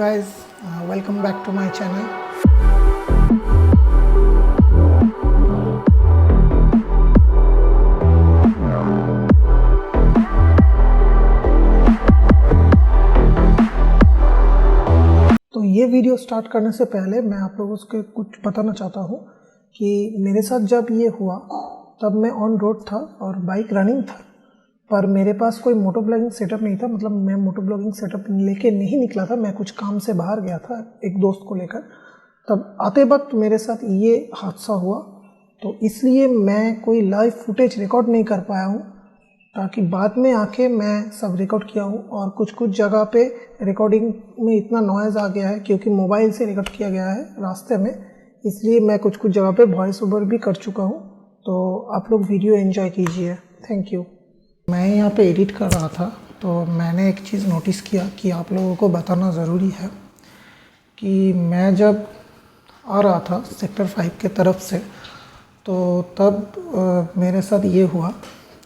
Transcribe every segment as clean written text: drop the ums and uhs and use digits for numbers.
guys, welcome back to my channel. तो ये video start करने से पहले मैं आप लोगों को कुछ बताना चाहता हूँ कि मेरे साथ जब ये हुआ तब मैं ऑन रोड था और बाइक रनिंग था, पर मेरे पास कोई मोटो ब्लॉगिंग सेटअप नहीं था। मतलब मैं मोटो ब्लॉगिंग सेटअप लेके नहीं निकला था, मैं कुछ काम से बाहर गया था एक दोस्त को लेकर। तब आते वक्त मेरे साथ ये हादसा हुआ, तो इसलिए मैं कोई लाइव फुटेज रिकॉर्ड नहीं कर पाया हूँ, ताकि बाद में आके मैं सब रिकॉर्ड किया हूँ। और कुछ जगह पे रिकॉर्डिंग में इतना नॉइज़ आ गया है क्योंकि मोबाइल से रिकॉर्ड किया गया है रास्ते में, इसलिए मैं कुछ जगह पे वॉइस ओवर भी कर चुका हूँ। तो आप लोग वीडियो एंजॉय कीजिए। Thank you. मैं यहाँ पे एडिट कर रहा था तो मैंने एक चीज़ नोटिस किया कि आप लोगों को बताना ज़रूरी है कि मैं जब आ रहा था सेक्टर 5 के तरफ से, तो तब मेरे साथ ये हुआ।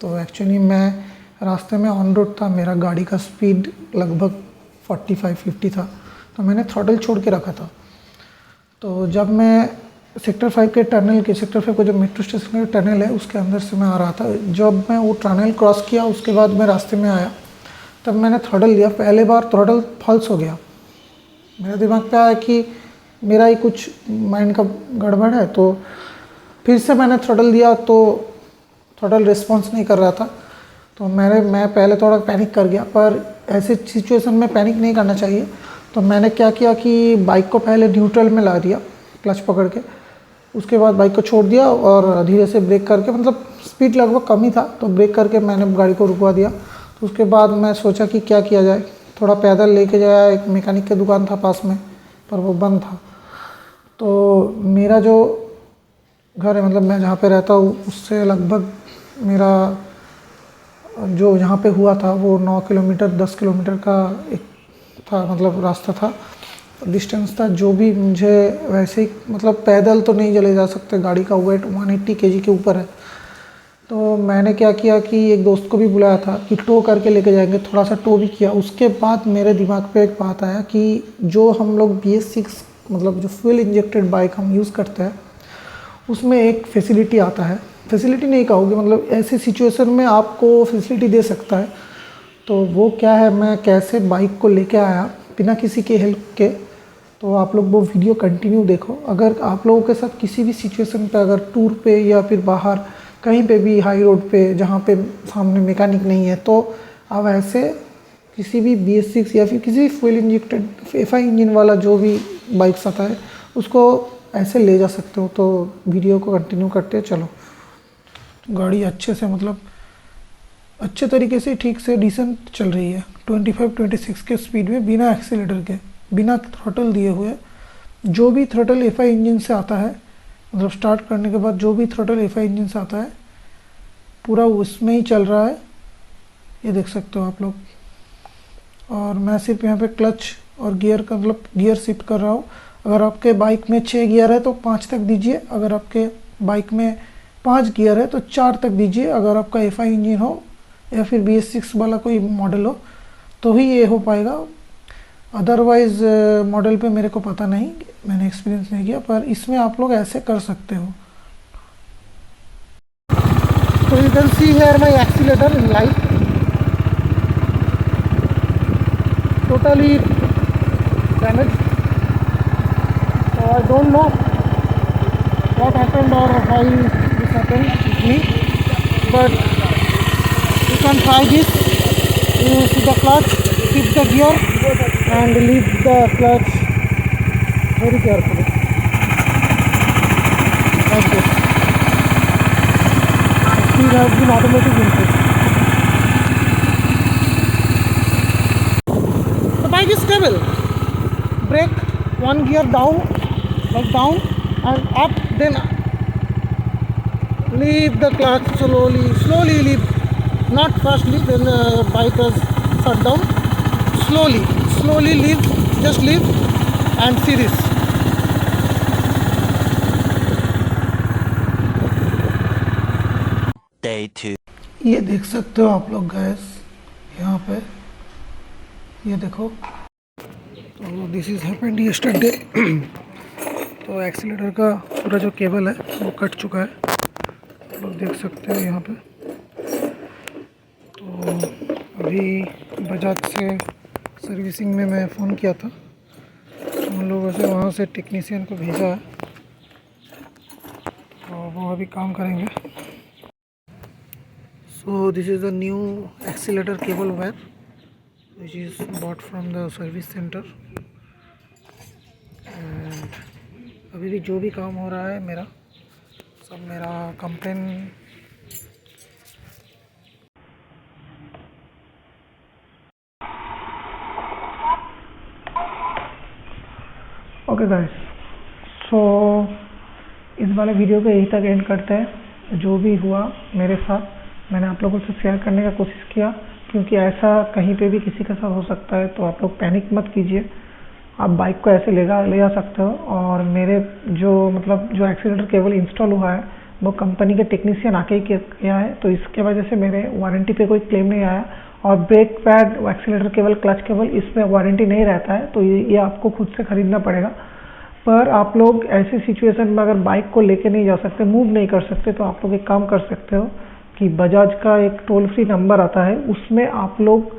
तो एक्चुअली मैं रास्ते में ऑन रोड था, मेरा गाड़ी का स्पीड लगभग 45-50 था, तो मैंने थ्रॉटल छोड़ के रखा था। तो जब मैं सेक्टर 5 के टनल के सेक्टर 5 को जो मेट्रो स्टेशन का टनल है उसके अंदर से मैं आ रहा था, जब मैं वो टनल क्रॉस किया उसके बाद मैं रास्ते में आया, तब मैंने थ्रॉटल दिया। पहले बार थ्रॉटल फॉल्स हो गया। मेरे दिमाग पे आया कि मेरा ही कुछ माइंड का गड़बड़ है, तो फिर से मैंने थ्रॉटल दिया तो थ्रॉटल रिस्पॉन्स नहीं कर रहा था। तो मैं पहले थोड़ा पैनिक कर गया, पर ऐसे सिचुएशन में पैनिक नहीं करना चाहिए। तो मैंने क्या किया कि बाइक को पहले न्यूट्रल में ला दिया क्लच पकड़ के, उसके बाद बाइक को छोड़ दिया और धीरे से ब्रेक करके, मतलब स्पीड लगभग कम ही था, तो ब्रेक करके मैंने गाड़ी को रुकवा दिया। तो उसके बाद मैं सोचा कि क्या किया जाए, थोड़ा पैदल लेके जाया, एक मैकेनिक की दुकान था पास में पर वो बंद था। तो मेरा जो घर है, मतलब मैं जहाँ पे रहता हूँ उससे लगभग मेरा जो यहाँ पे हुआ था वो 9 किलोमीटर 10 किलोमीटर का एक था, मतलब रास्ता था, डिस्टेंस था। जो भी मुझे वैसे ही, मतलब पैदल तो नहीं चले जा सकते, गाड़ी का वेट 180 kg के ऊपर है। तो मैंने क्या किया कि एक दोस्त को भी बुलाया था कि टो करके लेके जाएंगे, थोड़ा सा टो भी किया। उसके बाद मेरे दिमाग पे एक बात आया कि जो हम लोग BS6 मतलब जो फ्यूल इंजेक्टेड बाइक हम यूज़ करते हैं उसमें एक फैसिलिटी आता है, फैसिलिटी नहीं कहोगे, मतलब ऐसे सिचुएशन में आपको फैसिलिटी दे सकता है। तो वो क्या है, मैं कैसे बाइक को लेके आया बिना किसी के हेल्प के। तो आप लोग वो वीडियो कंटिन्यू देखो। अगर आप लोगों के साथ किसी भी सिचुएशन पे, अगर टूर पे या फिर बाहर कहीं पे भी हाई रोड पे जहाँ पे सामने मैकेनिक नहीं है, तो आप ऐसे किसी भी BS6 या फिर किसी भी फ्यूल इंजेक्टेड FI इंजन वाला जो भी बाइक्स आता है उसको ऐसे ले जा सकते हो। तो वीडियो को कंटिन्यू करते चलो। गाड़ी अच्छे से, मतलब अच्छे तरीके से, ठीक से, डिसेंट चल रही है 25-26 के स्पीड में, बिना एक्सीलेटर के, बिना थ्रॉटल दिए हुए। जो भी थ्रॉटल FI इंजन से आता है, मतलब स्टार्ट करने के बाद जो भी थ्रॉटल FI इंजन से आता है पूरा उसमें ही चल रहा है, ये देख सकते हो आप लोग। और मैं सिर्फ यहाँ पे क्लच और गियर का, मतलब गियर शिफ्ट कर रहा हूँ। अगर आपके बाइक में 6 गियर है तो 5 तक दीजिए, अगर आपके बाइक में 5 गियर है तो 4 तक दीजिए। अगर आपका FI इंजन हो या फिर BS6 वाला कोई मॉडल हो तो ही ये हो पाएगा, अदरवाइज़ मॉडल पे मेरे को पता नहीं, मैंने एक्सपीरियंस नहीं किया, पर इसमें आप लोग ऐसे कर सकते हो। तो you can see here my accelerator in light, totally damaged. So I don't know what happened or why this happened with me, but you can try this. You see the clutch, keep the gear and leave the clutch very carefully, like this. Speed has been automatic input. The bike is stable. Brake, one gear down, like down and up, then leave the clutch slowly leave, not fastly, then bike is shut down. Slowly leave, just leave and see this. Day 2. ये देख सकते हो आप लोग gas, यहाँ पे ये देखो, तो दिस इज़ हैपेंड यस्टरडे। तो एक्सीलेटर का पूरा जो केबल है वो कट चुका है, आप लोग देख सकते हैं यहाँ पे। तो अभी बजाज से सर्विसिंग में मैं फ़ोन किया था, तो उन लोगों से वहाँ से टेक्नीशियन को भेजा है, तो वो अभी काम करेंगे। So this is the new accelerator cable wire which is bought from the service center, and अभी भी जो भी काम हो रहा है मेरा सब मेरा कंप्लेन ओके गाइस। सो इस वाले वीडियो को यहीं तक एंड करते हैं। जो भी हुआ मेरे साथ मैंने आप लोगों से शेयर करने का कोशिश किया, क्योंकि ऐसा कहीं पे भी किसी के साथ हो सकता है। तो आप लोग पैनिक मत कीजिए, आप बाइक को ऐसे ले जा सकते हो। और मेरे जो एक्सीलेटर केबल इंस्टॉल हुआ है वो कंपनी के टेक्नीशियन आके ही किया है, तो इसके वजह से मेरे वारंटी पे कोई क्लेम नहीं आया। और brake pad, accelerator cable, clutch cable, इसमें वारंटी नहीं रहता है, तो ये आपको खुद से ख़रीदना पड़ेगा। पर आप लोग ऐसी सिचुएशन में अगर बाइक को लेके नहीं जा सकते, मूव नहीं कर सकते, तो आप लोग एक काम कर सकते हो कि बजाज का एक टोल फ्री नंबर आता है, उसमें आप लोग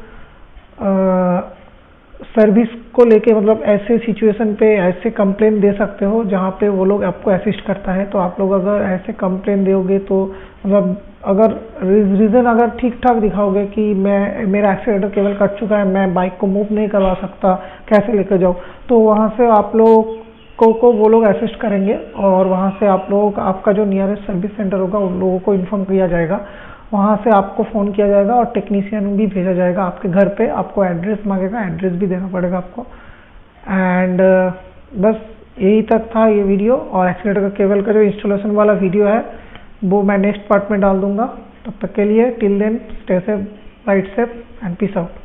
सर्विस को लेके ऐसे सिचुएशन पे ऐसे कंप्लेन दे सकते हो जहाँ पे वो लोग आपको असिस्ट करता है। तो आप लोग अगर ऐसे कंप्लेन दोगे तो अगर रीज़न अगर ठीक ठाक दिखाओगे कि मेरा एक्सीलेटर केबल कट चुका है, मैं बाइक को मूव नहीं करवा सकता, कैसे लेकर जाऊँ, तो वहाँ से आप लोग को वो लोग असिस्ट करेंगे। और वहाँ से आप लोग, आपका जो नियरेस्ट सर्विस सेंटर होगा उन लोगों को इन्फॉर्म किया जाएगा, वहाँ से आपको फ़ोन किया जाएगा और टेक्नीशियन भी भेजा जाएगा आपके घर पे। आपको एड्रेस मांगेगा, एड्रेस भी देना पड़ेगा आपको। एंड बस यही तक था ये वीडियो। और एक्सीलेटर का केबल का जो इंस्टॉलेशन वाला वीडियो है वो मैं नेक्स्ट पार्ट में डाल दूँगा। तब तक के लिए till then stay safe, ride safe and peace out.